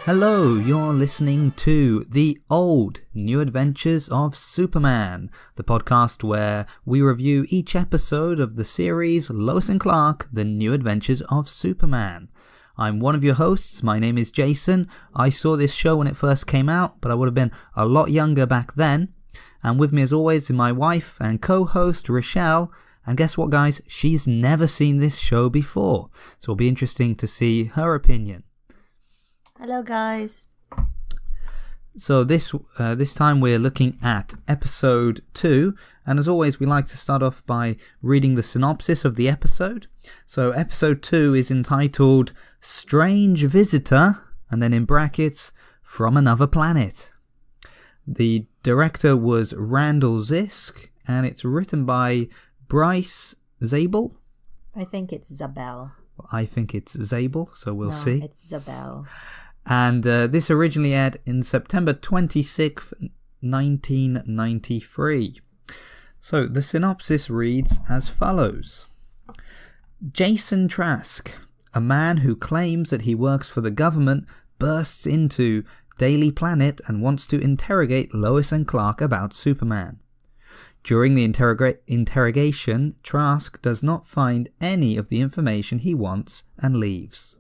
Hello, you're listening to The Old New Adventures of Superman, the podcast where we review each episode of the series Lois and Clark, The New Adventures of Superman. I'm one of your hosts, my name is Jason. I saw this show when it first came out, but I would have been a lot younger back then. And with me as always is my wife and co-host Rochelle. And guess what, guys? She's never seen this show before, so it'll be interesting to see her opinion. Hello, guys. So this time we're looking at episode 2, and as always we like to start off by reading the synopsis of the episode. So episode 2 is entitled Strange Visitor, and then in brackets, From Another Planet. The director was Randall Zisk, and it's written by Bryce Zabel. I think it's Zabel. I think it's Zabel, so we'll see. No, it's Zabel. And this originally aired in September 26th, 1993. So the synopsis reads as follows. Jason Trask, a man who claims that he works for the government, bursts into Daily Planet and wants to interrogate Lois and Clark about Superman. During the interrogation, Trask does not find any of the information he wants and leaves.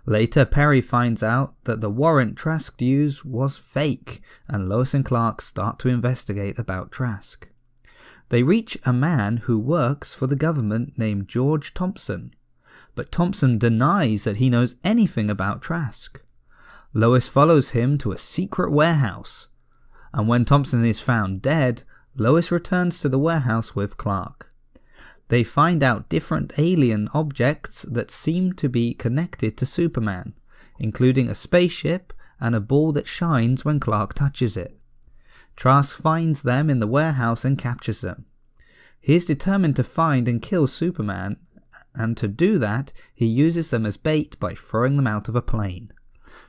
Later, Perry finds out that the warrant Trask used was fake, and Lois and Clark start to investigate about Trask. They reach a man who works for the government named George Thompson, but Thompson denies that he knows anything about Trask. Lois follows him to a secret warehouse, and when Thompson is found dead, Lois returns to the warehouse with Clark. They find out different alien objects that seem to be connected to Superman, including a spaceship and a ball that shines when Clark touches it. Trask finds them in the warehouse and captures them. He is determined to find and kill Superman, and to do that, he uses them as bait by throwing them out of a plane.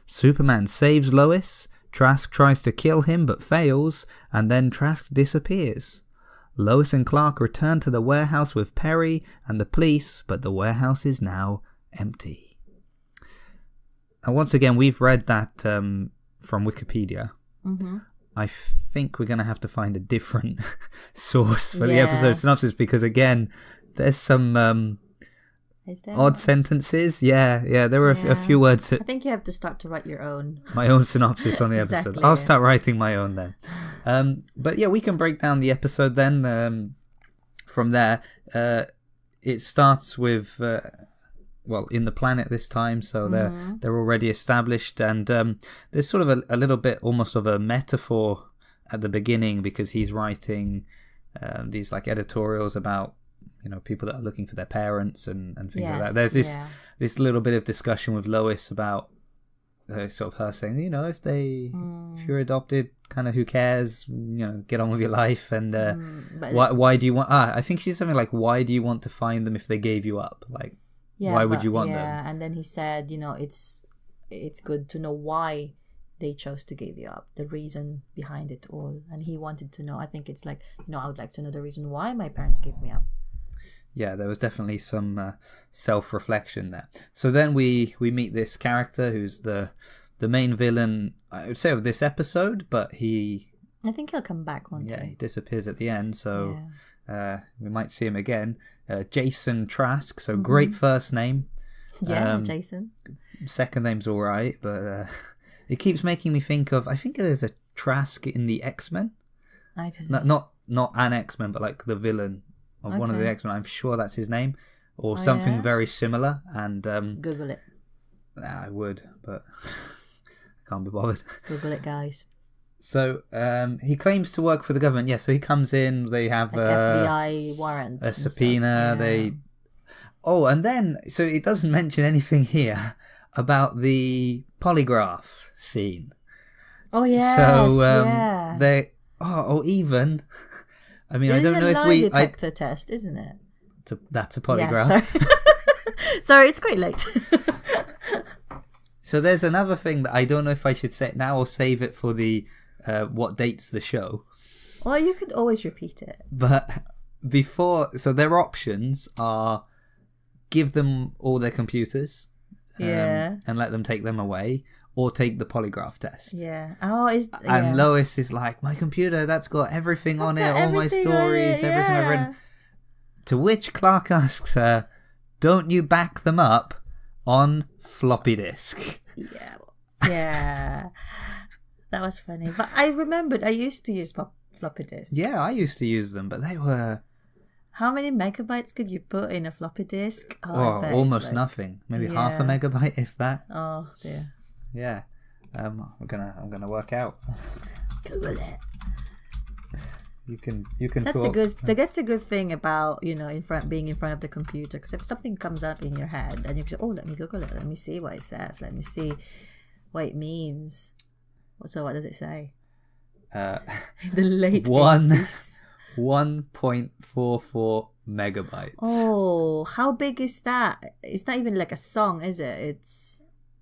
Superman saves Lois, Trask tries to kill him but fails, and then Trask disappears. Lois and Clark return to the warehouse with Perry and the police, but the warehouse is now empty. And once again, we've read that from Wikipedia. Mm-hmm. I think we're going to have to find a different source for the episode synopsis because, again, there's some odd sentences. Yeah, there were a few words that... I think you have to start to write your own. My own synopsis on the episode. Exactly, I'll start writing my own then. But yeah, we can break down the episode then. From there, it starts with, in the planet this time, so they're already established, and there's sort of a little bit almost of a metaphor at the beginning because he's writing these like editorials about people that are looking for their parents and things like that. There's this little bit of discussion with Lois about sort of her saying, if you're adopted, kind of who cares, get on with your life. And why do you want, I think she's something like, why do you want to find them if they gave you up? Like, why would you want them? Yeah, and then he said, it's good to know why they chose to give you up, the reason behind it all. And he wanted to know, I think it's like, I would like to know the reason why my parents gave me up. Yeah, there was definitely some self-reflection there. So then we meet this character who's the main villain, I would say, of this episode, but I think he'll come back one day. Yeah, he disappears at the end, so we might see him again. Jason Trask, so great first name. Yeah, Jason. Second name's all right, but it keeps making me think of, I think there's a Trask in the X-Men. I don't know. Not an X-Men, but like the villain of one of the X-Men. I'm sure that's his name, or something very similar. And Google it. I would, but I can't be bothered. Google it, guys. So he claims to work for the government. Yeah, so he comes in. They have FBI warrant, a subpoena. And then so it doesn't mention anything here about the polygraph scene. Oh yeah. So they even. I mean, I don't know if lie detector test, isn't it? That's a polygraph. Yeah, sorry, it's quite late. So there's another thing that I don't know if I should say it now or save it for the what dates the show. Well, you could always repeat it. But so their options are give them all their computers and let them take them away, or take the polygraph test. Yeah. Oh, And Lois is like, my computer, that's got everything on it, all my stories, everything I've written. To which Clark asks her, don't you back them up on floppy disk? Yeah. Yeah. That was funny. But I remembered I used to use floppy disk. Yeah, I used to use them, but they were... How many megabytes could you put in a floppy disk? Oh, almost nothing. Maybe half a megabyte, if that. Oh, dear. Yeah. I'm gonna work out. Google it. You can That's talk. That's a good thing about being in front of the computer, because if something comes up in your head and you say, oh, let me Google it, let me see what it says, let me see what it means. So what does it say? In the late 80s. 1.44 megabytes. Oh, how big is that? It's not even like a song, is it?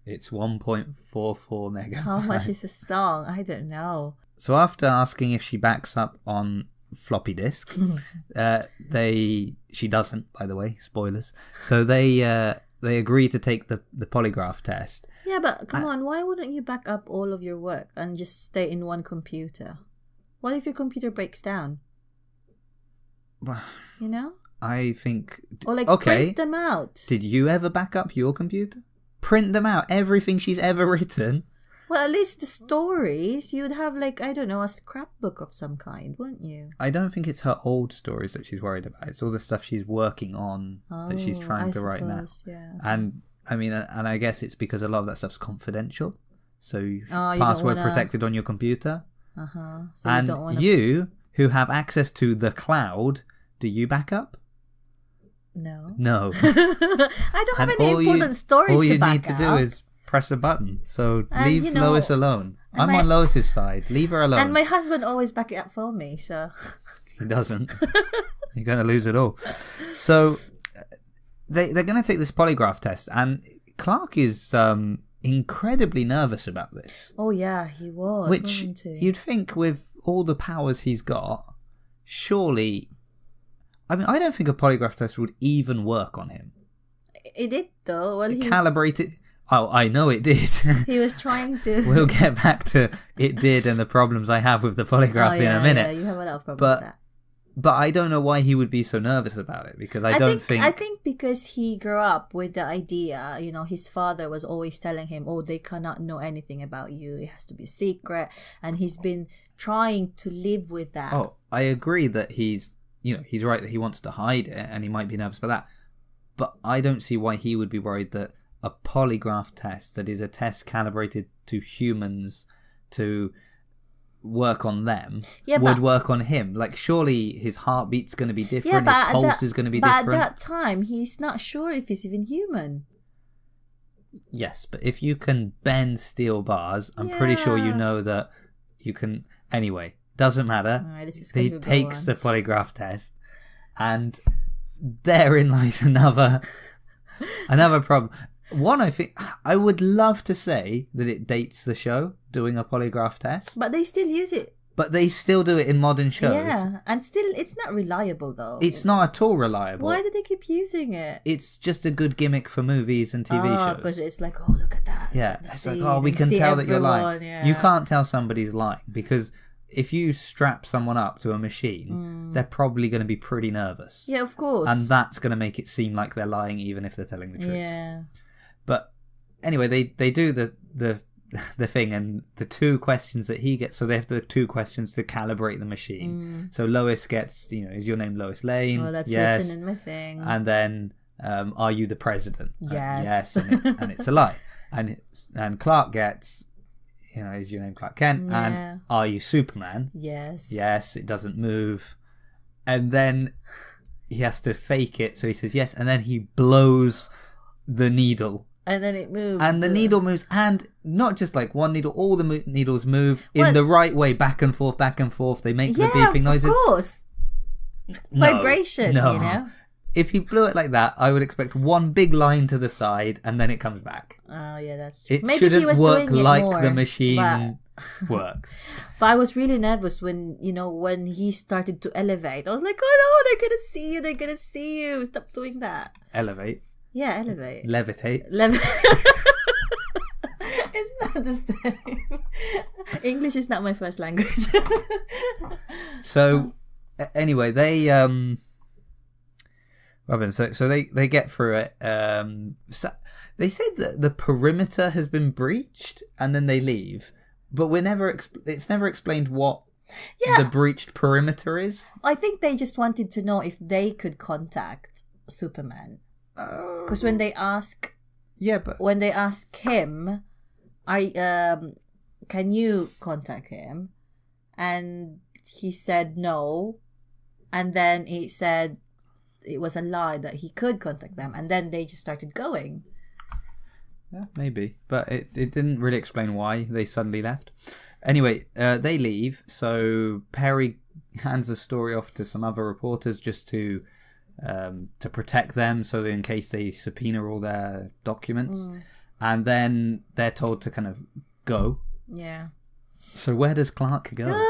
It's 1.44 megabytes. How much is a song? I don't know. So after asking if she backs up on floppy disk, she doesn't, by the way, spoilers. So they agree to take the polygraph test. Yeah, but come on, why wouldn't you back up all of your work and just stay in one computer? What if your computer breaks down? You know? I think... Or print them out. Did you ever back up your computer? Print them out, everything she's ever written. Well, at least the stories, you'd have I don't know, a scrapbook of some kind, wouldn't you? I don't think it's her old stories that she's worried about. It's all the stuff she's working on that she's trying to write now. Yeah. And I mean, and I guess it's because a lot of that stuff's confidential. So password protected on your computer. Uh-huh. So and you, who have access to the cloud, do you back up? No. I don't have any important stories to back up. All you need to do is press a button. So leave Lois alone. I'm on Lois's side. Leave her alone. And my husband always back it up for me, so... He doesn't. You're going to lose it all. So they're going to take this polygraph test, and Clark is incredibly nervous about this. Oh, yeah, he was. Which you'd think with all the powers he's got, surely... I mean, I don't think a polygraph test would even work on him. It did, though. Well, calibrated... Oh, I know it did. He was trying to... We'll get back to it did and the problems I have with the polygraph in a minute. Yeah, you have a lot of problems with that. But I don't know why he would be so nervous about it, because I think because he grew up with the idea, his father was always telling him, oh, they cannot know anything about you. It has to be secret. And he's been trying to live with that. Oh, I agree that he's right that he wants to hide it and he might be nervous about that. But I don't see why he would be worried that a polygraph test, that is a test calibrated to humans to work on them, would work on him. Surely his heartbeat's going to be different, his pulse is going to be different. But at that time, he's not sure if he's even human. Yes, but if you can bend steel bars, I'm pretty sure you know that you can... Anyway, doesn't matter. Right, he takes the polygraph test, and therein lies another problem. One, I think I would love to say that it dates the show, doing a polygraph test. But they still use it. But they still do it in modern shows. Yeah, and still it's not reliable though. It's not at all reliable. Why do they keep using it? It's just a good gimmick for movies and TV shows. Because it's like, oh, look at that. Yeah, it's like, oh, we can tell that you're lying. Yeah. You can't tell somebody's lying, because if you strap someone up to a machine, they're probably going to be pretty nervous. Yeah, of course. And that's going to make it seem like they're lying even if they're telling the truth. Yeah. But anyway, they do the thing, and the two questions that he gets, so they have the two questions to calibrate the machine. So Lois gets, is your name Lois Lane? Oh, that's written in my thing. And then, are you the president? Yes. Yes, and it's a lie. And Clark gets, is your name Clark Kent? Yeah. And are you Superman? Yes. Yes, it doesn't move. And then he has to fake it, so he says yes, and then he blows the needle. And then it moves. And the needle moves, and not just like one needle, all the needles move in the right way, back and forth, back and forth. They make the beeping noises. Of course. Vibration, no. If he blew it like that, I would expect one big line to the side, and then it comes back. Oh, yeah, that's true. It shouldn't he was work doing like more, the machine works. But I was really nervous when he started to elevate. I was like, oh no, they're going to see you. They're going to see you. Stop doing that. Elevate. Yeah, elevate. Levitate. It's not the same. English is not my first language. So anyway, they Robin, so they get through it. So they said that the perimeter has been breached, and then they leave. But it's never explained what the breached perimeter is. I think they just wanted to know if they could contact Superman. Because when they ask him, can you contact him? And he said no. And then he said it was a lie that he could contact them. And then they just started going. Yeah, maybe. But it didn't really explain why they suddenly left. Anyway, they leave. So Perry hands the story off to some other reporters just to protect them, so in case they subpoena all their documents. And then they're told to kind of go. Yeah. So where does Clark go?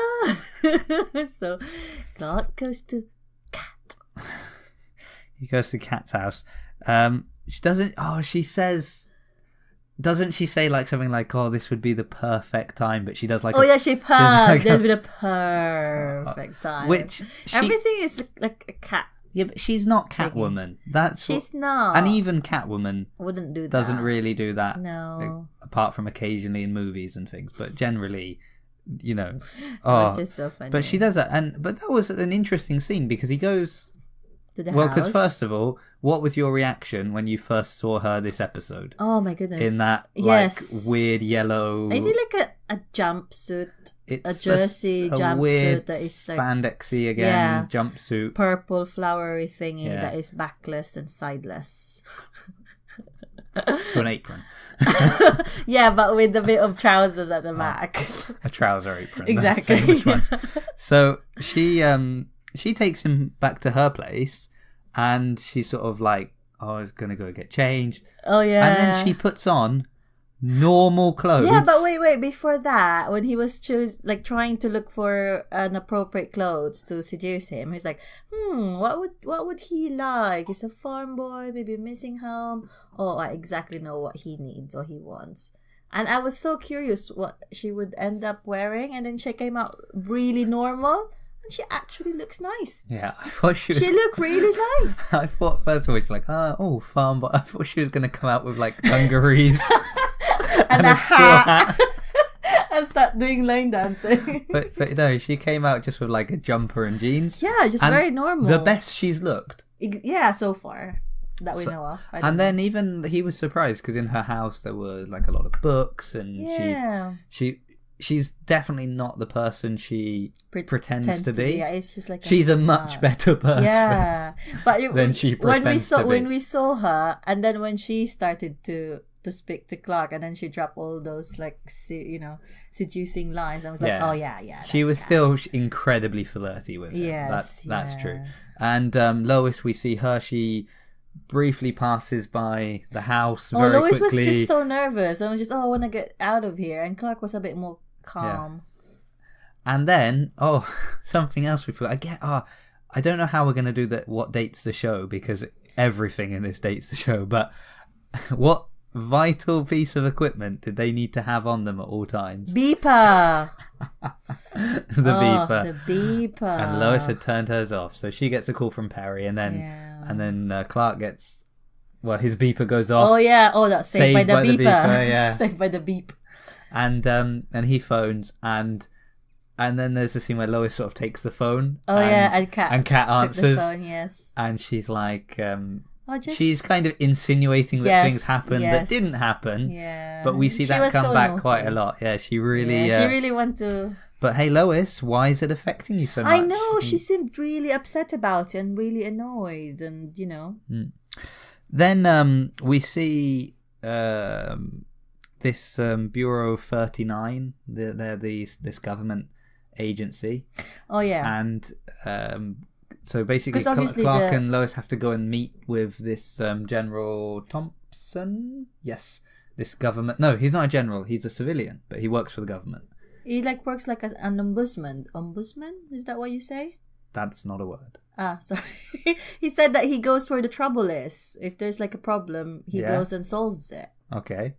So Clark goes to Cat. He goes to Cat's house. She doesn't. Oh, she says. Doesn't she say like something like, "Oh, this would be the perfect time"? But she does like. Oh yeah, she purrs. There's been a perfect time. Which everything is like a cat. Yeah, but she's not Catwoman. She's not. And even Catwoman wouldn't do that. Doesn't really do that. No. Like, apart from occasionally in movies and things, but generally, you know. It's just so funny. But she does that, but that was an interesting scene because he goes to the well, house. because first of all, what was your reaction when you first saw her this episode? Oh my goodness! In that like weird yellow. Is it like a jumpsuit? It's a jersey jumpsuit weird that is like spandexy again jumpsuit, purple flowery thingy that is backless and sideless. So an apron. Yeah, but with a bit of trousers at the back. A trouser apron. Exactly. So she takes him back to her place, and she's sort of like, "Oh, I was gonna go get changed." Oh yeah. And then she puts on normal clothes. Yeah, but wait, before that, when he was trying to look for an appropriate clothes to seduce him, he's like, what would he like? He's a farm boy, maybe missing home. Oh, I exactly know what he needs or he wants. And I was so curious what she would end up wearing, and then she came out really normal. And she actually looks nice. Yeah, I thought she looked really nice. I thought first of all she's like, farm boy. I thought she was gonna come out with like dungarees. and a hat. And start doing line dancing. But no, she came out just with like a jumper and jeans. Yeah, just very normal. The best she's looked. Yeah, so far that we know of. And then even he was surprised because in her house there was like a lot of books, and she's definitely not the person she pretends to be. Yeah, it's just like she's a much better person. Yeah, but than she pretends to be. When we saw her, and then when she started to speak to Clark, and then she dropped all those like seducing lines. I was like, oh yeah. She was still incredibly flirty with him. Yes, that's true. And Lois, we see her. She briefly passes by the house very Lois quickly. was just so nervous. I was just, I want to get out of here. And Clark was a bit more calm. Yeah. And then, something else we forgot. I don't know how we're going to do that. What dates the show? Because everything in this dates the show. But what vital piece of equipment did they need to have on them at all times? Beeper. The beeper. And Lois had turned hers off, so she gets a call from Perry, and then Clark gets his beeper goes off. Oh yeah, that's saved by the beeper. Yeah, saved by the beep. And he phones, and then there's the scene where Lois sort of takes the phone. And Kat answers. Took the phone, yes. And she's like, she's kind of insinuating that things happened that didn't happen. Yeah. But we see that come back quite a lot. Yeah, she really. She really want to. But hey, Lois, why is it affecting you so much? I know, she seemed really upset about it and really annoyed, and Then we see this Bureau 39. They're this government agency. Oh yeah. And so basically, Clark and Lois have to go and meet with this General Thompson. Yes, this government. No, he's not a general. He's a civilian, but he works for the government. He works like an ombudsman. Ombudsman? Is that what you say? That's not a word. Sorry. He said that he goes where the trouble is. If there's like a problem, he goes and solves it. Okay.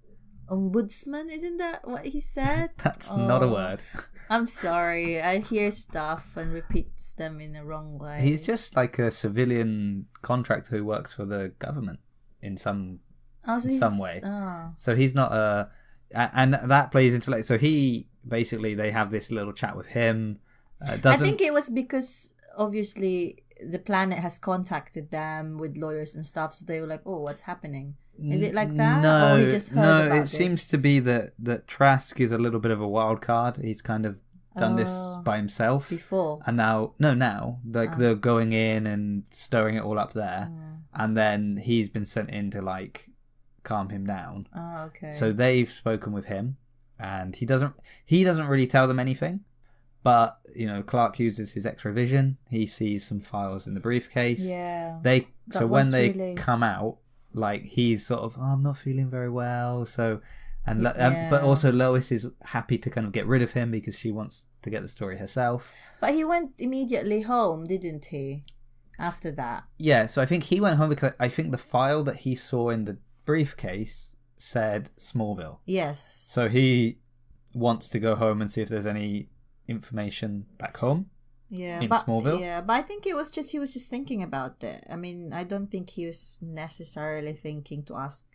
ombudsman, isn't that what he said? That's not a word. I'm sorry. I hear stuff and repeats them in the wrong way. He's just like a civilian contractor who works for the government in some way. Oh. So he's not a... And that plays into... like. So he... Basically, they have this little chat with him. I think it was because, obviously, the planet has contacted them with lawyers and stuff. So they were like, oh, what's happening? Is it like that? No, or he just heard about it seems to be that Trask is a little bit of a wild card. He's kind of done this by himself before, and now they're going in and stirring it all up there, and then he's been sent in to like calm him down. Oh, okay. So they've spoken with him, and he doesn't really tell them anything. But Clark uses his X-ray vision. He sees some files in the briefcase. Yeah. When they come out. Like he's sort of, I'm not feeling very well. So, but also Lois is happy to kind of get rid of him because she wants to get the story herself. But he went immediately home, didn't he? After that. Yeah. So I think he went home because I think the file that he saw in the briefcase said Smallville. Yes. So he wants to go home and see if there's any information back home. Yeah, in Smallville. Yeah, but I think he was just thinking about it. I mean, I don't think he was necessarily thinking to ask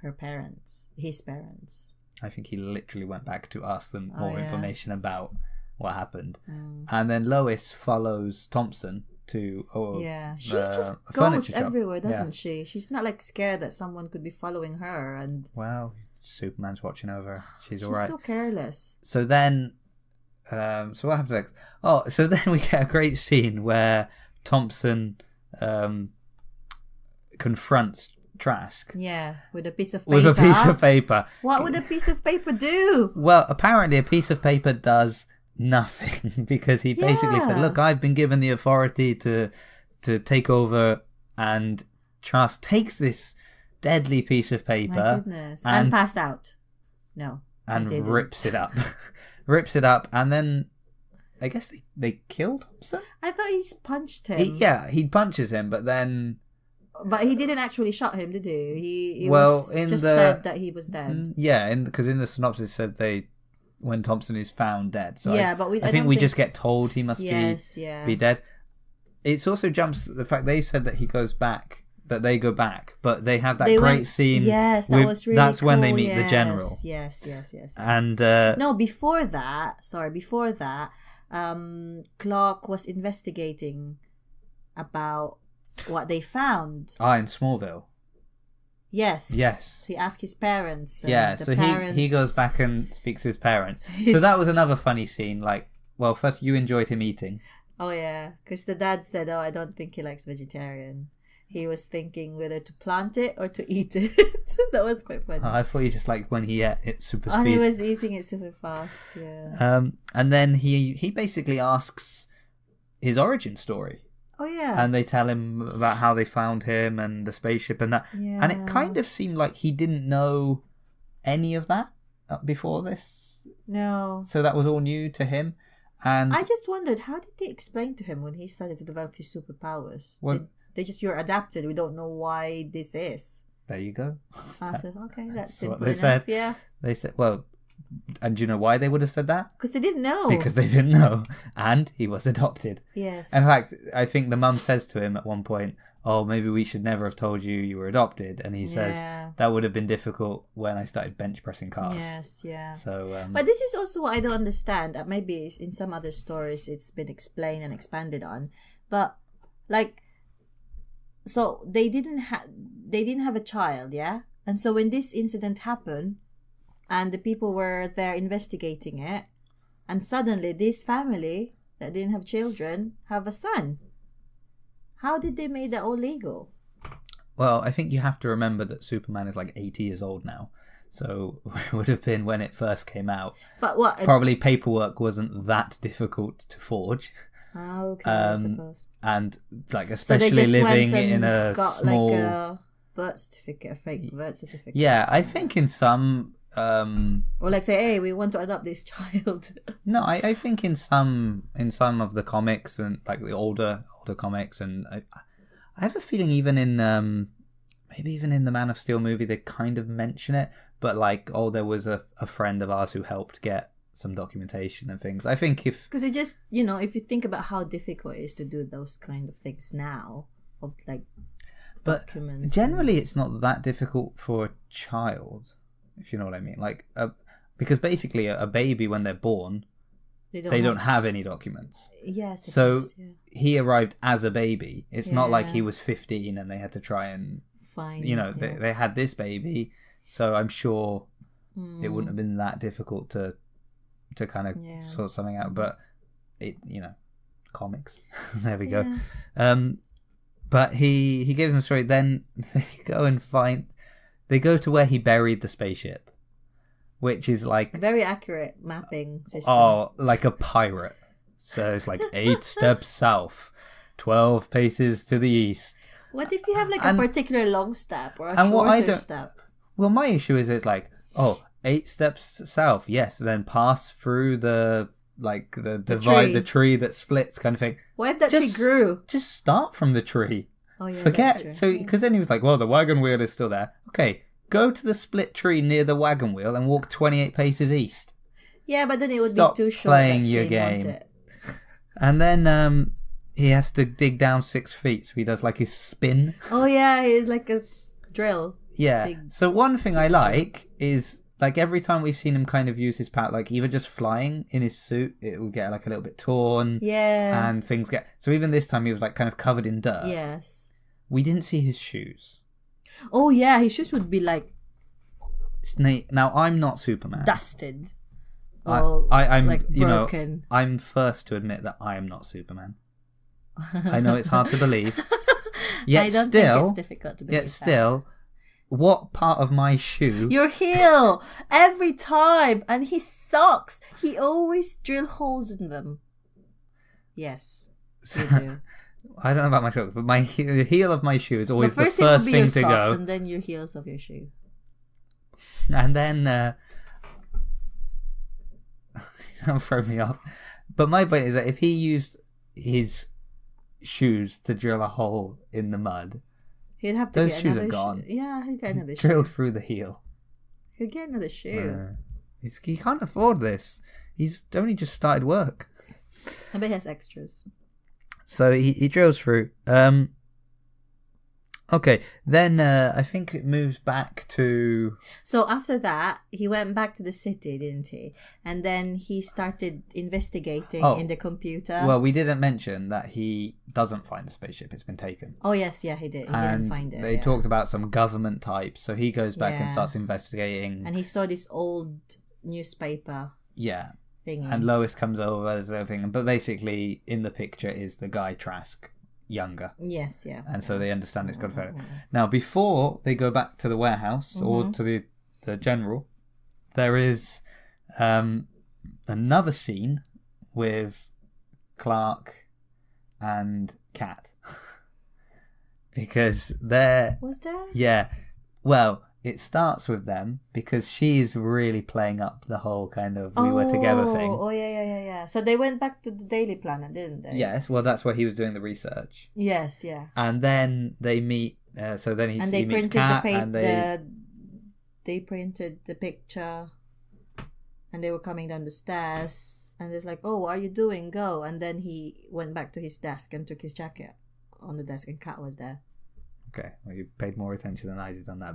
his parents. I think he literally went back to ask them more information about what happened. Mm. And then Lois follows Thompson to she just goes everywhere, doesn't she? She's not like scared that someone could be following her. And well, Superman's watching over her. She's all right. She's so careless. So then. So what happens next? Oh, so then we get a great scene where Thompson confronts Trask. Yeah, with a piece of paper. What would a piece of paper do? Well, apparently a piece of paper does nothing because he basically said, "Look, I've been given the authority to take over," and Trask takes this deadly piece of paper. My goodness, and passed out. No, and rips it up. Rips it up, and then I guess they killed Thompson? I thought he's punched him. He punches him, but then... But he didn't actually shot him, did he? He said that he was dead. Yeah, because in the synopsis it said when Thompson is found dead. So yeah, but I think we just get told he must be dead. It also jumps the fact they said that he goes back. That they go back, but they have that great scene. Yes, that was really that's cool. When they meet the general. Yes. And no, before that, Clark was investigating about what they found. In Smallville. Yes. He asked his parents. So he goes back and speaks to his parents. So that was another funny scene. Like, well, first you enjoyed him eating. Oh yeah, because the dad said, "Oh, I don't think he likes vegetarian." He was thinking whether to plant it or to eat it. That was quite funny. I thought you just like when he ate it super speed. Oh, he was eating it super fast, yeah. And then he basically asks his origin story. Oh, yeah. And they tell him about how they found him and the spaceship and that. Yeah. And it kind of seemed like he didn't know any of that before this. No. So that was all new to him. And I just wondered, how did they explain to him when he started to develop his superpowers? Well, you're adapted. We don't know why this is. There you go. I said, okay, that's simple what they enough. said. Yeah. They said, well, and do you know why they would have said that? Because they didn't know. Because they didn't know. And he was adopted. Yes. In fact, I think the mum says to him at one point, "Oh, maybe we should never have told you were adopted." And he says, "That would have been difficult when I started bench pressing cars." Yes, yeah. So, but this is also what I don't understand. Maybe in some other stories it's been explained and expanded on. But, like... So they didn't have a child, yeah? And so when this incident happened and the people were there investigating it, and suddenly this family that didn't have children have a son. How did they make that all legal? Well, I think you have to remember that Superman is like 80 years old now. So it would have been when it first came out. But what? Probably paperwork wasn't that difficult to forge. Oh, okay, I suppose. And like especially living in a small like a birth certificate, a fake birth certificate. Yeah, I think in some or like say, hey, we want to adopt this child. No, I think in some of the comics and like the older comics, and I have a feeling even in maybe even in the Man of Steel movie they kind of mention it, but like, oh, there was a friend of ours who helped get some documentation and things. I think because it just, you know, if you think about how difficult it is to do those kind of things now, of like documents. Generally, it's not that difficult for a child, if you know what I mean. Like, because basically, a baby when they're born, they don't have any documents. Yes. So he arrived as a baby. It's not like he was 15 and they had to try and find. You know, they had this baby, so I'm sure it wouldn't have been that difficult to kind of sort something out. But it, you know, comics. There we go. But he gives them a story. Then they go to where he buried the spaceship, which is like a very accurate mapping system. Oh, like a pirate. So it's like 8 steps south, 12 paces to the east. What if you have like a particular long step or a shorter step? Well, my issue is it's like, 8 steps south, yes, then pass through the divide, the tree that splits kind of thing. What if that tree grew? Just start from the tree. Oh yeah, forget. So because then he was like, well, the wagon wheel is still there. Okay, go to the split tree near the wagon wheel and walk 28 paces east. Yeah, but then it would Stop be too short. Playing your game. And then he has to dig down 6 feet, so he does like his spin. Oh yeah, it's like a drill. Yeah. So one thing I like is, like, every time we've seen him kind of use his power, like even just flying in his suit, it will get like a little bit torn. Yeah. And things get. So even this time he was like kind of covered in dirt. Yes. We didn't see his shoes. Oh yeah, his shoes would be like. Now I'm not Superman. Dusted. I'm like broken. You know, I'm first to admit that I am not Superman. I know it's hard to believe. Yet I don't still, think it's difficult to believe. Yet still, what part of my shoe? Your heel every time, and his socks. He always drill holes in them. Yes, you do. I don't know about my socks, but the heel of my shoe is always the first thing thing your to socks, go, and then your heels of your shoe. And then don't throw me off. But my point is that if he used his shoes to drill a hole in the mud, he'd have to those get shoes another are gone. Yeah, he'd get another shoe. Drilled through the heel. He'd get another shoe. He can't afford this. He's only just started work. I bet he has extras. So he drills through. Okay, then I think it moves back to... So after that, he went back to the city, didn't he? And then he started investigating in the computer. Well, we didn't mention that he doesn't find the spaceship. It's been taken. Oh, yes, yeah, he did. He didn't find it. They talked about some government types, so he goes back and starts investigating. And he saw this old newspaper thingy. And Lois comes over as everything. But basically, in the picture is the guy Trask, younger. Yes, yeah. And so they understand it's got to. Now, before they go back to the warehouse or to the general, there is another scene with Clark and Kat. Because they're... Was there? Yeah. Well, it starts with them because she's really playing up the whole kind of we were together thing. Oh, yeah. So they went back to the Daily Planet, didn't they? Yes, well, that's where he was doing the research. Yes, yeah. And then they meet, so then he meets Kat, and they printed the picture, and they were coming down the stairs, and it's like, oh, what are you doing? Go. And then he went back to his desk and took his jacket on the desk, and Kat was there. Okay, well, you paid more attention than I did on that.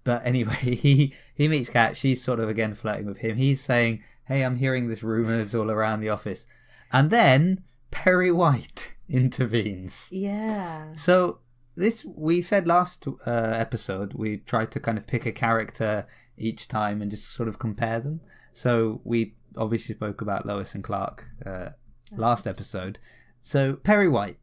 But anyway, he meets Kat. She's sort of again flirting with him. He's saying, hey, I'm hearing this rumours all around the office. And then Perry White intervenes. Yeah. So this, we said last episode, we tried to kind of pick a character each time and just sort of compare them. So we obviously spoke about Lois and Clark last episode. So Perry White,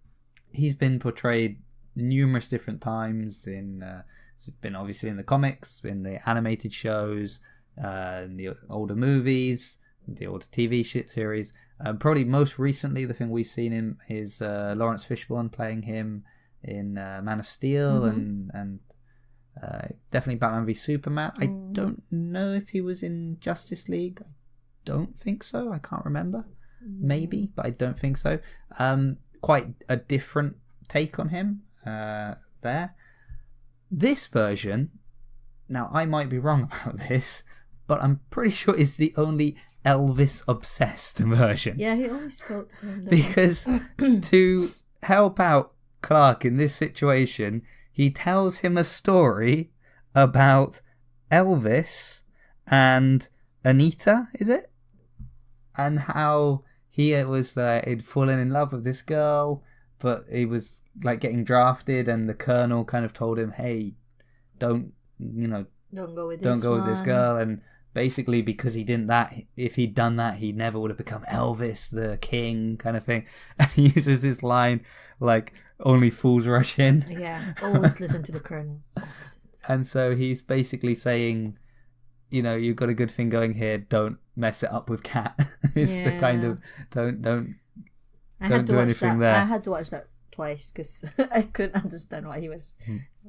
he's been portrayed numerous different times it's been obviously in the comics, in the animated shows, in the older movies, the older TV series. Probably most recently the thing we've seen him is Lawrence Fishburne playing him in Man of Steel and definitely Batman v Superman. I don't know if he was in Justice League. I don't think so. I can't remember. Maybe, but I don't think so. Quite a different take on him there. This version, now I might be wrong about this, but I'm pretty sure it's the only Elvis-obsessed version. Yeah, he always quotes him. Because to help out Clark in this situation, he tells him a story about Elvis and Anita, is it? And how he was he'd fallen in love with this girl, but he was like getting drafted, and the colonel kind of told him, "Hey, don't go with this girl." And basically, because he didn't that, if he'd done that, he never would have become Elvis, the king, kind of thing. And he uses this line like, "Only fools rush in." Yeah, always listen to the colonel. And so he's basically saying, you've got a good thing going here. Don't mess it up with Kat. It's the kind of don't do anything there. I had to watch that twice because I couldn't understand what he was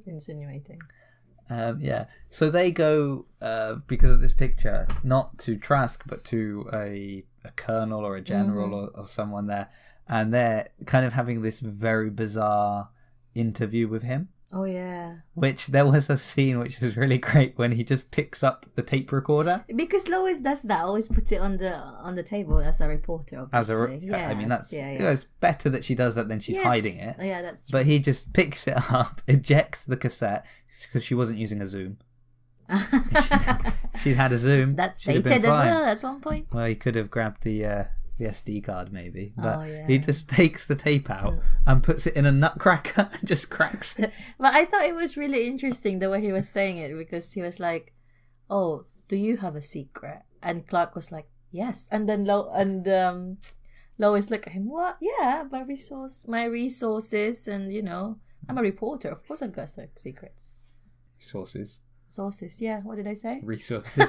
insinuating. So they go because of this picture, not to Trask, but to a colonel or a general or someone there, and they're kind of having this very bizarre interview with him. Oh yeah. Which there was a scene which was really great when he just picks up the tape recorder. Because Lois does that, always puts it on the table as a reporter. Obviously. I mean, that's it's better that she does that than she's hiding it. Yeah, that's true. But he just picks it up, ejects the cassette because she wasn't using a zoom. She'd had a zoom. That's dated as well. That's one point. Well, he could have grabbed the SD card maybe, but yeah. he just takes the tape out and puts it in a nutcracker and just cracks it. But I thought it was really interesting the way he was saying it, because he was like, "Oh, do you have a secret?" And Clark was like, "Yes." And then Lois looked at him, "What? Yeah, my resources, and I'm a reporter. Of course I've got secrets." Sources, yeah. What did I say? Resources.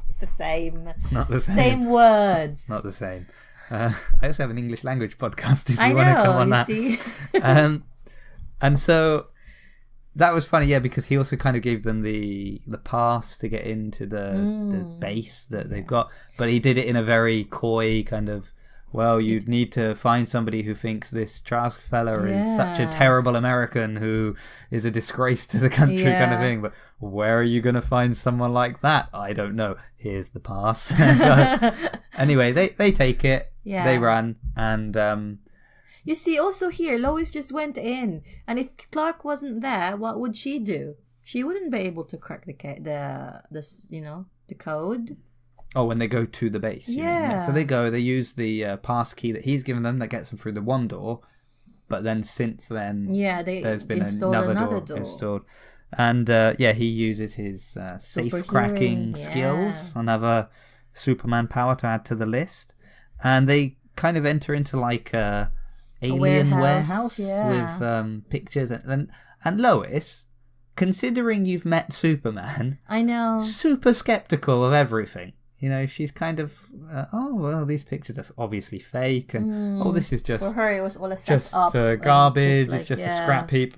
It's the same. It's not the same. Same words. Not the same. I also have an English language podcast if you want to come on that. See? And so that was funny, because he also kind of gave them the pass to get into the base that they've got, but he did it in a very coy kind of, well, you'd need to find somebody who thinks this Trask fella is such a terrible American who is a disgrace to the country kind of thing. But where are you going to find someone like that? I don't know. Here's the pass. So, anyway, they take it. Yeah. They run. And you see, also here, Lois just went in. And if Clark wasn't there, what would she do? She wouldn't be able to crack the code. Oh, when they go to the base. Yeah. So they use the pass key that he's given them that gets them through the one door. But then since then, there's been another door installed. And he uses his safe cracking skills, another Superman power to add to the list. And they kind of enter into like a alien warehouse with pictures. And Lois, considering you've met Superman, I know, super skeptical of everything. She's kind of, these pictures are obviously fake, and this is just, for her it was all a set up, garbage. It's just a scrap heap.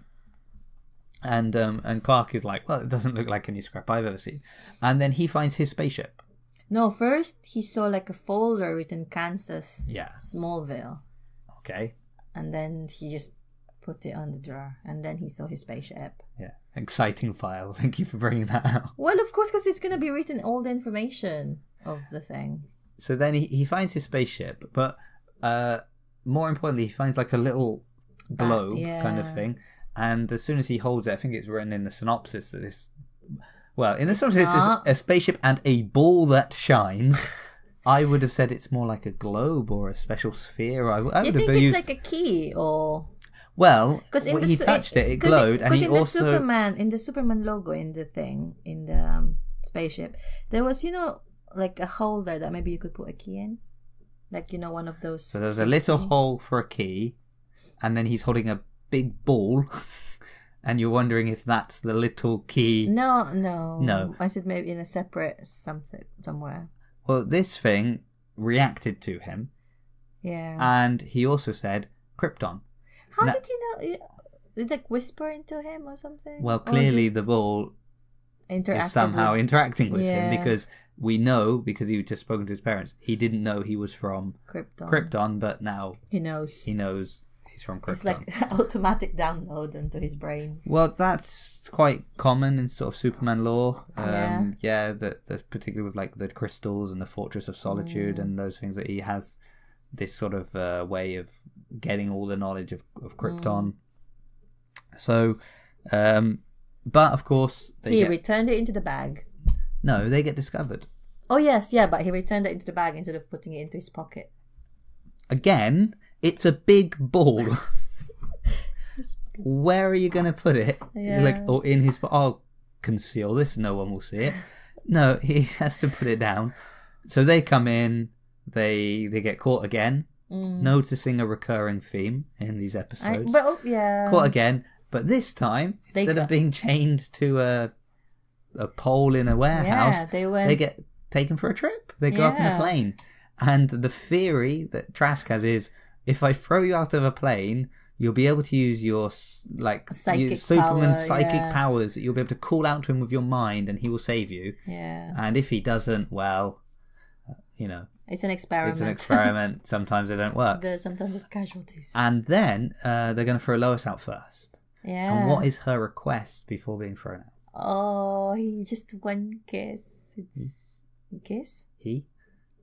And Clark is like, well, it doesn't look like any scrap I've ever seen. And then he finds his spaceship. No, first he saw like a folder written Kansas, Smallville. Okay. And then he just put it on the drawer, and then he saw his spaceship. Yeah, exciting file. Thank you for bringing that out. Well, of course, because it's going to be written all the information of the thing. So then he finds his spaceship, but more importantly, he finds like a little globe kind of thing. And as soon as he holds it, I think it's written in the synopsis that this... Well, in the synopsis, it's a spaceship and a ball that shines. I would have said it's more like a globe or a special sphere. I would you think it's like a key or... Well, when he touched it glowed, and he also... in the Superman logo in the thing, in the spaceship, there was, like a holder that maybe you could put a key in. Like, one of those... So there's a little hole for a key, and then he's holding a big ball, and you're wondering if that's the little key. No. I said maybe in a separate somewhere. Well, this thing reacted to him. Yeah. And he also said, Krypton. How did he know? Did it whisper into him or something? Well, clearly the ball is somehow interacting with him, because we know, because he had just spoken to his parents, he didn't know he was from Krypton, but now he knows. he's from Krypton. It's like automatic download into his brain. Well, that's quite common in sort of Superman lore. Yeah. That particularly with like the crystals and the Fortress of Solitude and those things, that he has this sort of way of getting all the knowledge of Krypton. So, but of course... He returned it into the bag. No, they get discovered. Oh, yes, yeah, but he returned it into the bag instead of putting it into his pocket. Again, it's a big ball. Where are you going to put it? Yeah. Like, or in his... I'll conceal this, no one will see it. No, he has to put it down. So they come in, they get caught again, noticing a recurring theme in these episodes. Caught again, but this time, instead of being chained to a pole in a warehouse, they get taken for a trip. They go up in a plane. And the theory that Trask has is, if I throw you out of a plane, you'll be able to use your Superman's psychic powers. You'll be able to call out to him with your mind, and he will save you. Yeah. And if he doesn't, well, it's an experiment. It's an experiment. Sometimes they don't work. There's sometimes just casualties. And then they're going to throw Lois out first. Yeah. And what is her request before being thrown out? Oh, just one kiss. Kiss? He?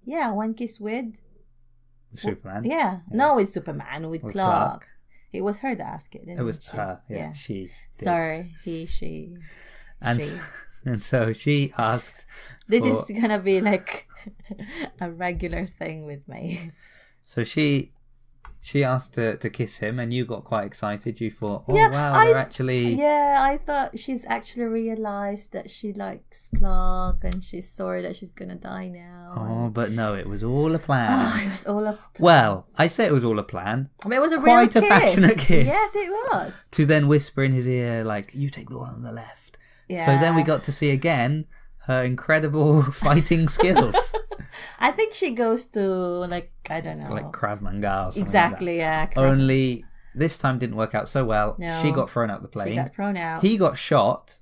Yeah, one kiss with Superman. Yeah. No, with Superman, with Clark. It was her that asked it, didn't it? It was her, yeah. She did. Sorry, he, she. And so she asked... This is going to be like a regular thing with me. So she asked to kiss him, and you got quite excited. You thought, they're actually... Yeah, I thought she's actually realised that she likes Clark, and she's sorry that she's going to die now. Oh, but no, it was all a plan. Oh, it was all a plan. Well, I say it was all a plan. I mean, it was a quite real a passionate kiss. Yes, it was. To then whisper in his ear, like, you take the one on the left. Yeah. So then we got to see again her incredible fighting skills. I think she goes to, like, I don't know. Like Krav Maga or something. Exactly, like that. Only this time didn't work out so well. No, she got thrown out the plane. She got thrown out. He got shot,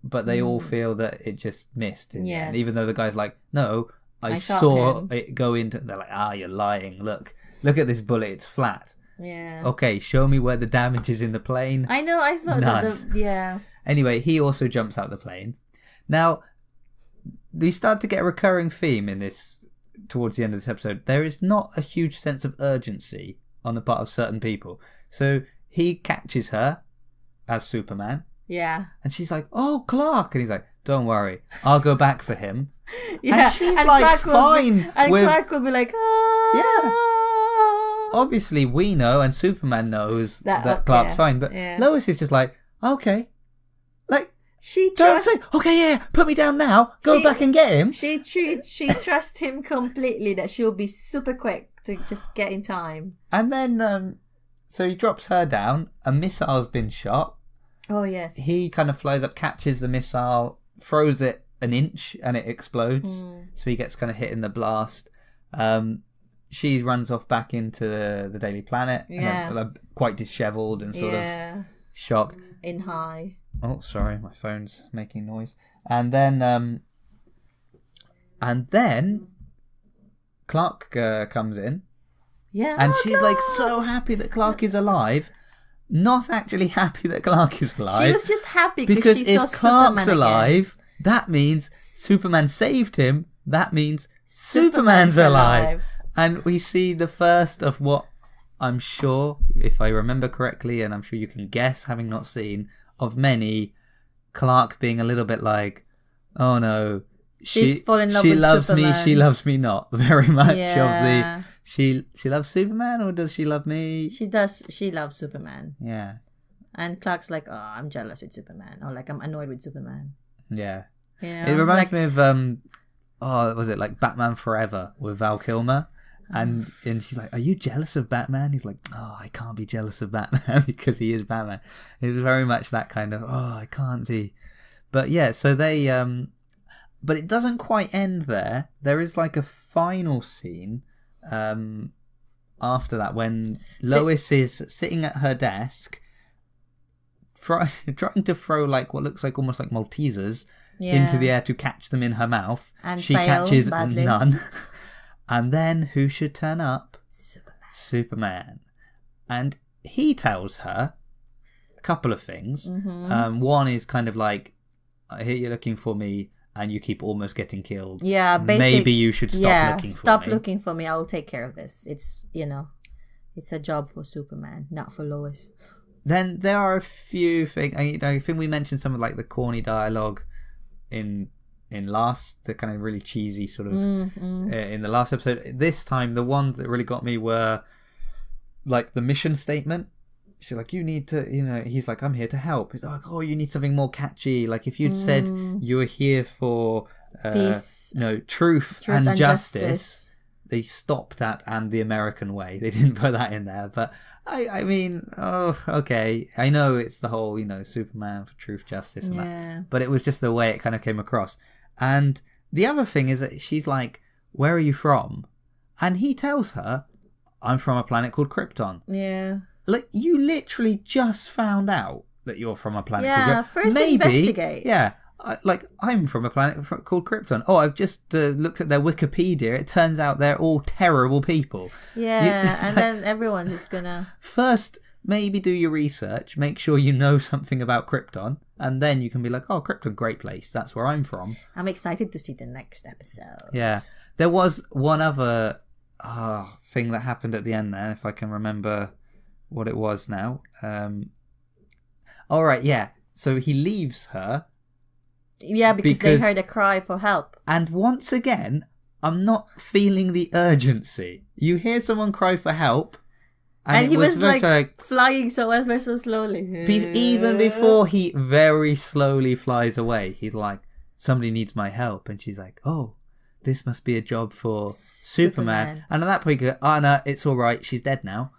but they all feel that it just missed in the end. Even though the guy's like, no, I saw it go into... They're like, you're lying. Look at this bullet. It's flat. Yeah. Okay, show me where the damage is in the plane. I know, I thought that Anyway, he also jumps out the plane. Now, we start to get a recurring theme in this towards the end of this episode. There is not a huge sense of urgency on the part of certain people. So he catches her as Superman. Yeah. And she's like, oh, Clark. And he's like, don't worry, I'll go back for him. Yeah. And she's like, fine. Clark will be like, yeah. Obviously, we know, and Superman knows that Clark's fine. But Lois is just like, okay. Like, don't say, okay, put me down now. Go back and get him. She trusts him completely that she'll be super quick to just get in time. And then, so he drops her down. A missile's been shot. Oh, yes. He kind of flies up, catches the missile, throws it an inch, and it explodes. So he gets kind of hit in the blast. She runs off back into the Daily Planet. And, quite dishevelled and sort of shocked. In high. Oh, sorry, my phone's making noise. And then Clark comes in. Yeah. And she's Clark! Like so happy that Clark is alive. Not actually happy that Clark is alive. She was just happy because she saw if Clark's Superman alive, again. That means Superman saved him. That means Superman's alive. And we see the first of what I'm sure, if I remember correctly, and I'm sure you can guess, having not seen, of many, Clark being a little bit like, oh no, she loves Superman. me, she loves me not very much. She loves Superman, or does she love me? She does. She loves Superman. Yeah. And Clark's like, oh, I'm jealous with Superman, or like I'm annoyed with Superman. Yeah. You know, it reminds me of was it like Batman Forever with Val Kilmer? And she's like, are you jealous of Batman? He's like, oh, I can't be jealous of Batman because he is Batman. It was very much that kind of, oh, I can't be. But yeah, so they, but it doesn't quite end there. There is like a final scene after that when Lois is sitting at her desk trying to throw like what looks like almost like Maltesers into the air to catch them in her mouth. And she catches badly. None. And then who should turn up? Superman. And he tells her a couple of things. Mm-hmm. One is kind of like, I hear you're looking for me and you keep almost getting killed. Yeah, maybe you should stop looking for me. Stop looking for me. I will take care of this. It's, it's a job for Superman, not for Lois. Then there are a few things. I think we mentioned some of like the corny dialogue in the kind of really cheesy sort of in the last episode. This time, the one that really got me were like the mission statement. She's like, you need to, he's like, I'm here to help. He's like, oh, you need something more catchy. Like if you'd said you were here for peace, truth and justice. They stopped at "and the American way." They didn't put that in there, but I mean, okay. I know it's the whole, Superman for truth, justice, and that, but it was just the way it kind of came across. And the other thing is that she's like, "Where are you from?" And he tells her, "I'm from a planet called Krypton." Yeah. Like you literally just found out that you're from a planet called Krypton. First investigate. Yeah. I'm from a planet called Krypton. Oh, I've just looked at their Wikipedia. It turns out they're all terrible people. Yeah, and then everyone's just gonna... First, maybe do your research. Make sure you know something about Krypton. And then you can be like, oh, Krypton, great place. That's where I'm from. I'm excited to see the next episode. Yeah. There was one other thing that happened at the end there, if I can remember what it was now. All right, yeah. So he leaves her. Yeah, because they heard a cry for help. And once again, I'm not feeling the urgency. You hear someone cry for help, and he was like flying so ever so slowly. Even before he very slowly flies away, he's like, somebody needs my help. And she's like, oh, this must be a job for Superman. And at that point, you go, oh, no, it's all right. She's dead now.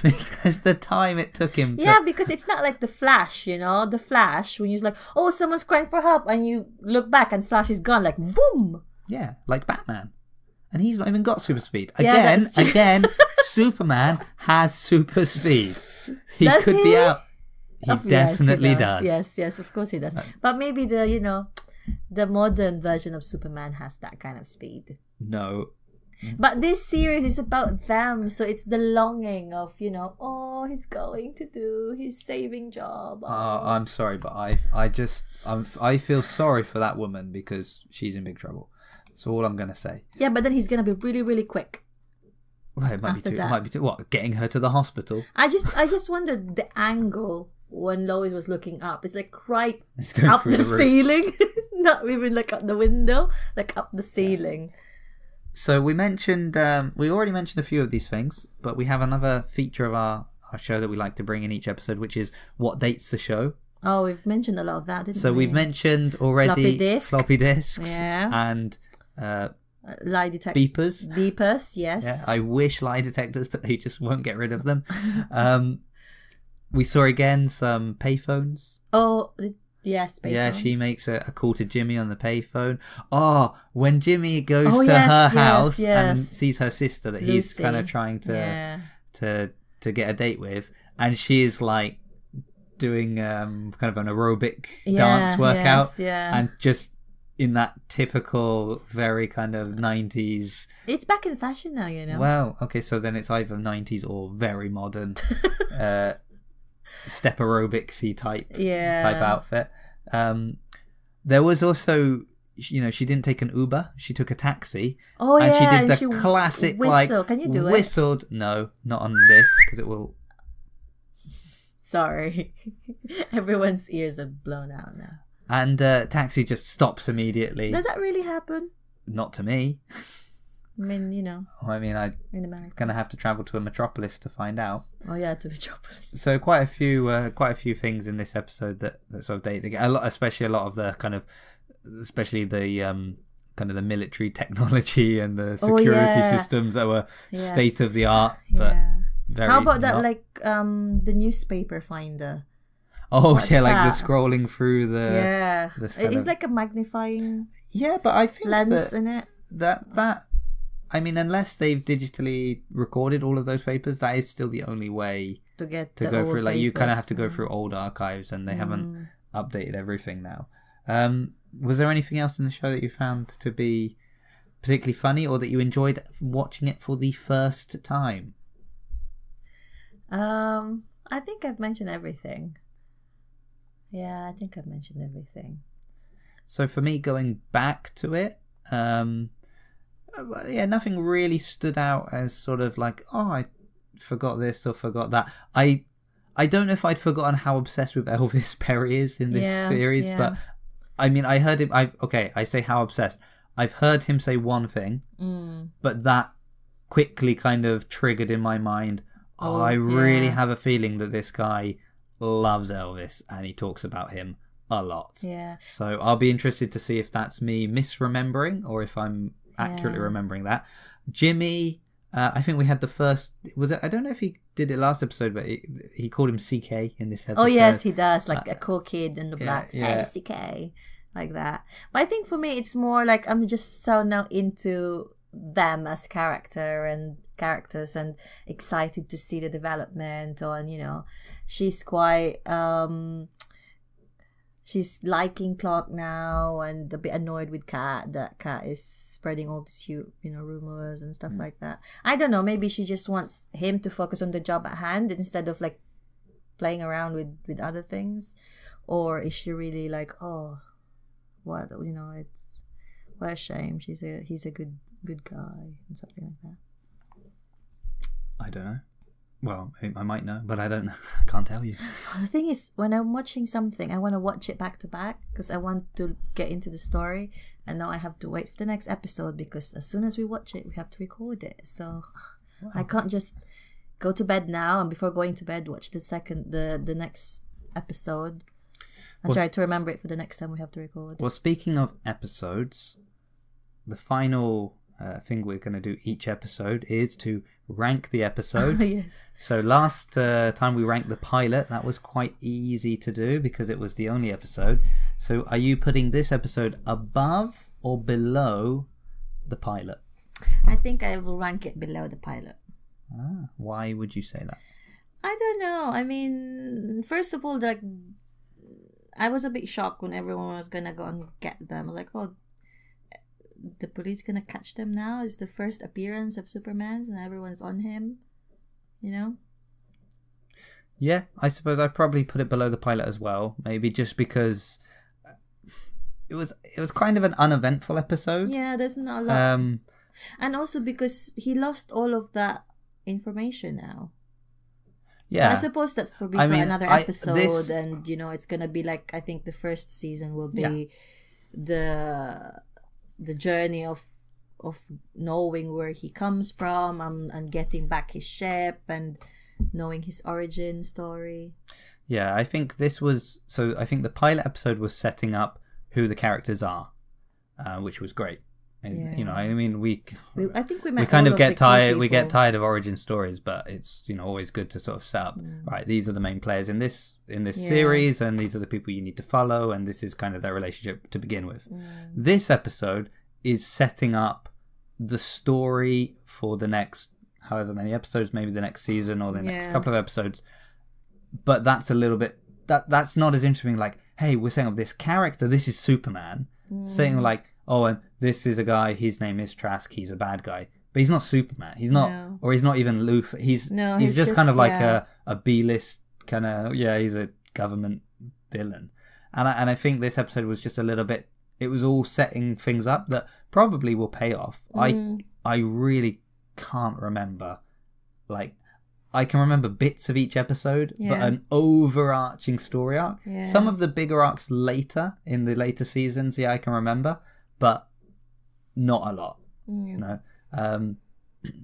Because the time it took him to... Yeah, because it's not like the Flash, The Flash, when you're like, oh, someone's crying for help, and you look back and Flash is gone, like, boom! Yeah, like Batman. And he's not even got super speed. Again, Superman has super speed. He could be out. He definitely does. Yes, of course he does. But maybe the modern version of Superman has that kind of speed. No. But this series is about them, so it's the longing of, oh, he's going to do his saving job. I'm sorry, but I feel sorry for that woman because she's in big trouble. That's all I'm gonna say. Yeah, but then he's gonna be really, really quick. Well, it might be too. What? Getting her to the hospital? I just wondered the angle when Lois was looking up. It's like right up the ceiling, not even like up the window, like up the ceiling. Yeah. So we already mentioned a few of these things, but we have another feature of our show that we like to bring in each episode, which is what dates the show. Oh, we've mentioned a lot of that, didn't we? So we've mentioned already floppy disks and lie detectors. Beepers, yes. Yeah, I wish lie detectors, but they just won't get rid of them. We saw again some payphones. Oh, yes, payphones. Yeah, she makes a call to Jimmy on the payphone. Oh, when Jimmy goes to her house and sees her sister that Lucy. He's kind of trying to get a date with, and she is like doing kind of an aerobic dance workout, and just in that typical, very kind of 90s. It's back in fashion now, Well, okay, so then it's either 90s or very modern. Step aerobicsy type outfit. There was also, she didn't take an Uber, she took a taxi. Oh, and she did the classic whistle. Can you do whistled. No, not on this because it will. Sorry, everyone's ears are blown out now. And taxi just stops immediately. Does that really happen? Not to me. I mean, I'm gonna have to travel to a metropolis to find out. Oh yeah, to Metropolis. So quite a few things in this episode that sort of date a lot, especially a lot of the kind of, especially the kind of the military technology and the security systems that were state of the art. But very how about that, like the newspaper finder? Oh, what's like the scrolling through the it's like a magnifying. Yeah, but I think lens in it. That. I mean, unless they've digitally recorded all of those papers, that is still the only way to go through. Like, papers. you kind of have to go through old archives, and they haven't updated everything now. Was there anything else in the show that you found to be particularly funny, or that you enjoyed watching it for the first time? I think I've mentioned everything. Yeah, I think I've mentioned everything. So for me, going back to it, nothing really stood out as sort of like, oh, I forgot this or forgot that. I don't know if I'd forgotten how obsessed with Elvis Perry is in this series, but I mean, I heard him. I say how obsessed. I've heard him say one thing, but that quickly kind of triggered in my mind. I really have a feeling that this guy loves Elvis and he talks about him a lot. Yeah. So I'll be interested to see if that's me misremembering or if I'm accurately remembering that. Jimmy, I think we had the first. Was it? I don't know if he did it last episode, but he called him CK in this episode. Oh yes, he does. Like a cool kid in the black. Hey, CK, like that. But I think for me, it's more like I'm just so now into them as characters and excited to see the development on, she's quite she's liking Clark now and a bit annoyed with Kat that Kat is spreading all these rumors and stuff like that. I don't know, maybe she just wants him to focus on the job at hand instead of like playing around with other things, or is she really like, oh, what, it's what a shame, he's a good guy and something like that. I don't know. Well, I might know, but I don't know. I can't tell you. The thing is, when I'm watching something, I want to watch it back to back because I want to get into the story. And now I have to wait for the next episode because as soon as we watch it, we have to record it. So I can't just go to bed now and before going to bed, watch the next episode and try to remember it for the next time we have to record. Well, speaking of episodes, the final thing we're going to do each episode is to rank the episode. Yes. So last time we ranked the pilot, that was quite easy to do because it was the only episode. So are you putting this episode above or below the pilot? I think I will rank it below the pilot. Why would you say that? I don't know. I mean, first of all, I was a bit shocked when everyone was going to go and get them. I was like, oh, the police gonna catch them now? It's the first appearance of Superman and everyone's on him, Yeah, I suppose I probably put it below the pilot as well. Maybe just because it was kind of an uneventful episode. Yeah, there's not a lot. And also because he lost all of that information now. Yeah, I suppose that's for another episode, and it's gonna be like, I think the first season will be the journey of knowing where he comes from and getting back his ship and knowing his origin story. Yeah, I think I think the pilot episode was setting up who the characters are, which was great. And, I mean, I think we kind of get tired. We get tired of origin stories, but it's always good to sort of set up. Right, these are the main players in this series, and these are the people you need to follow, and this is kind of their relationship to begin with. This episode is setting up the story for the next however many episodes, maybe the next season or the next couple of episodes. But that's a little bit that's not as interesting. Like, hey, we're setting up this character. This is Superman. Saying like, oh, and this is a guy, his name is Trask, he's a bad guy. But he's not Superman. He's not, or he's not even Luthor. He's just kind of like a B-list kind of, he's a government villain. And I think this episode was just a little bit, it was all setting things up that probably will pay off. I really can't remember, like, I can remember bits of each episode, but an overarching story arc. Yeah. Some of the bigger arcs later, in the later seasons, I can remember, but not a lot,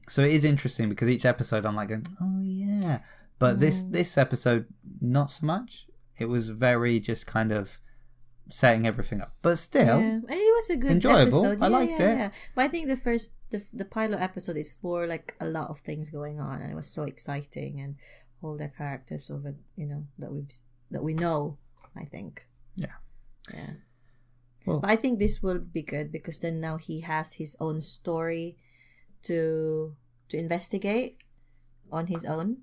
so it is interesting because each episode I'm like, oh yeah, but this episode not so much. It was very just kind of setting everything up, but still, it was a good enjoyable episode. I liked it. Yeah. But I think the pilot episode is more like a lot of things going on, and it was so exciting, and all the characters of it, that we know, I think. Yeah. Well, but I think this will be good because then now he has his own story to investigate on his own,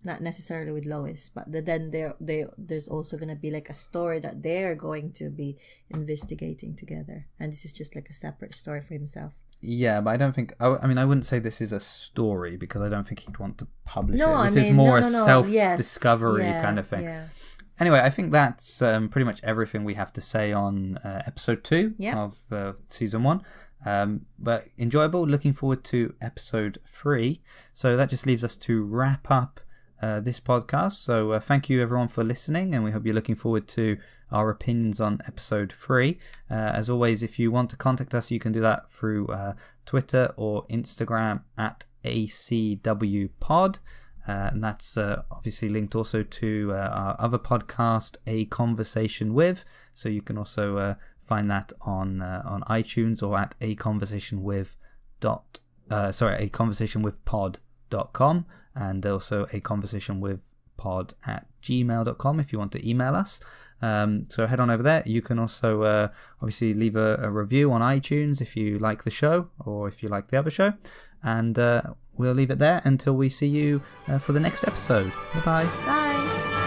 not necessarily with Lois, but then there's also going to be like a story that they're going to be investigating together, and this is just like a separate story for himself. Yeah, but I don't think. I mean, I wouldn't say this is a story because I don't think he'd want to publish No, it. I This is mean, more no, a no, no. self-discovery Yes. kind of thing. Yeah. Anyway, I think that's pretty much everything we have to say on episode 2 Yeah. of season 1. But enjoyable. Looking forward to episode 3. So that just leaves us to wrap up this podcast. So thank you everyone for listening, and we hope you're looking forward to our opinions on episode 3. As always, if you want to contact us, you can do that through Twitter or Instagram at ACW Pod. And that's obviously linked also to our other podcast, A Conversation With. So you can also find that on iTunes or at aconversationwithpod.com, and also aconversationwithpod@gmail.com if you want to email us. So head on over there. You can also obviously leave a review on iTunes if you like the show or if you like the other show. And we'll leave it there until we see you for the next episode. Bye-bye. Bye.